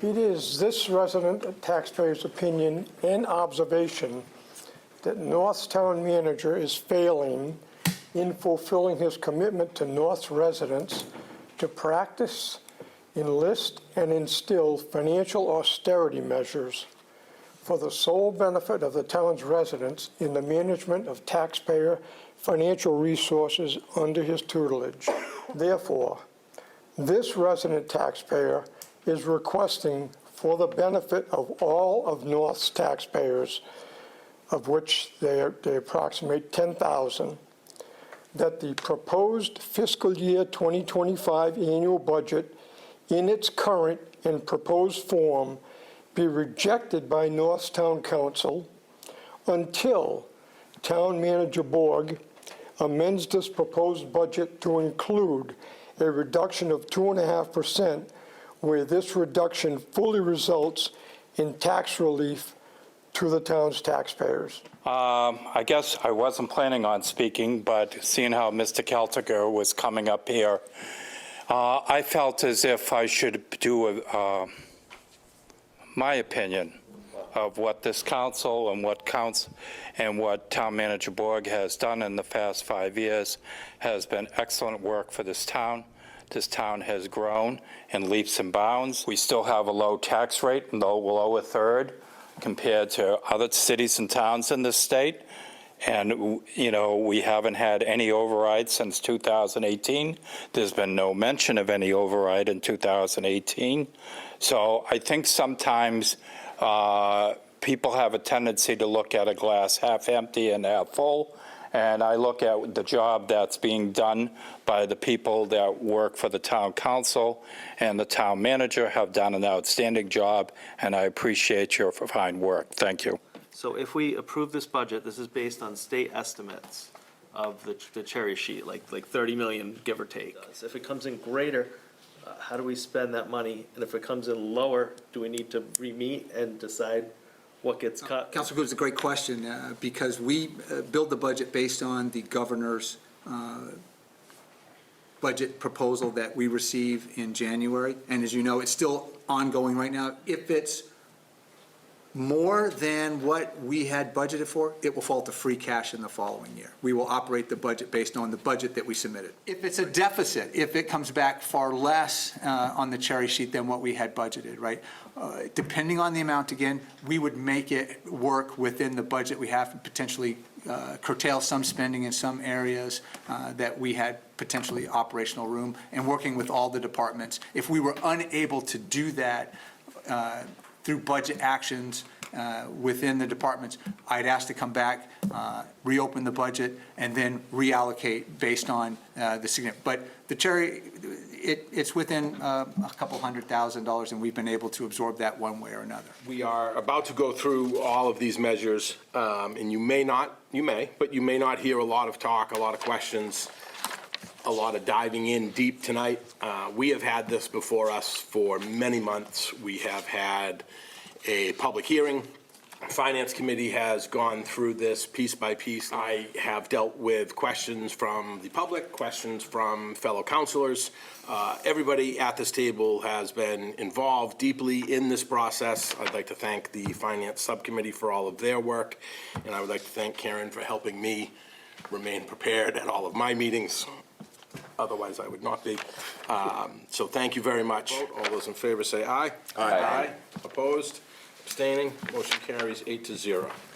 It is this resident taxpayer's opinion and observation that North's town manager is failing in fulfilling his commitment to North's residents to practice, enlist, and instill financial austerity measures for the sole benefit of the town's residents in the management of taxpayer financial resources under his tutelage. Therefore, this resident taxpayer is requesting, for the benefit of all of North's taxpayers, of which they approximate 10,000, that the proposed fiscal year 2025 annual budget in its current and proposed form be rejected by North's Town Council until Town Manager Borg amends this proposed budget to include a reduction of 2.5%, where this reduction fully results in tax relief to the town's taxpayers. I guess I wasn't planning on speaking, but seeing how Mr. Celtiger was coming up here, I felt as if I should do my opinion of what this council and what Town Manager Borg has done in the past 5 years has been excellent work for this town. This town has grown in leaps and bounds. We still have a low tax rate, below a third, compared to other cities and towns in this state. And, you know, we haven't had any override since 2018. There's been no mention of any override in 2018. So I think sometimes people have a tendency to look at a glass half empty and half full. And I look at the job that's being done by the people that work for the town council and the town manager have done an outstanding job, and I appreciate your fine work. Thank you. So if we approve this budget, this is based on state estimates of the cherry sheet, like 30 million, give or take. So if it comes in greater, how do we spend that money? And if it comes in lower, do we need to re-meet and decide what gets cut? Councilor Gould, it's a great question because we build the budget based on the governor's budget proposal that we receive in January. And as you know, it's still ongoing right now. If it's more than what we had budgeted for, it will fall to free cash in the following year. We will operate the budget based on the budget that we submitted. If it's a deficit, if it comes back far less on the cherry sheet than what we had budgeted, right? Depending on the amount, again, we would make it work within the budget we have, and potentially curtail some spending in some areas that we had potentially operational room, and working with all the departments. If we were unable to do that through budget actions within the departments, I'd ask to come back, reopen the budget, and then reallocate based on the significant. But the cherry, it's within a couple $100,000, and we've been able to absorb that one way or another. We are about to go through all of these measures, and you may not hear a lot of talk, a lot of questions, a lot of diving in deep tonight. We have had this before us for many months. We have had a public hearing. Finance Committee has gone through this piece by piece. I have dealt with questions from the public, questions from fellow councilors. Everybody at this table has been involved deeply in this process. I'd like to thank the Finance Subcommittee for all of their work, and I would like to thank Karen for helping me remain prepared at all of my meetings. Otherwise, I would not be. So thank you very much. All those in favor say aye. Aye. Opposed? Abstaining? Motion carries 8-0.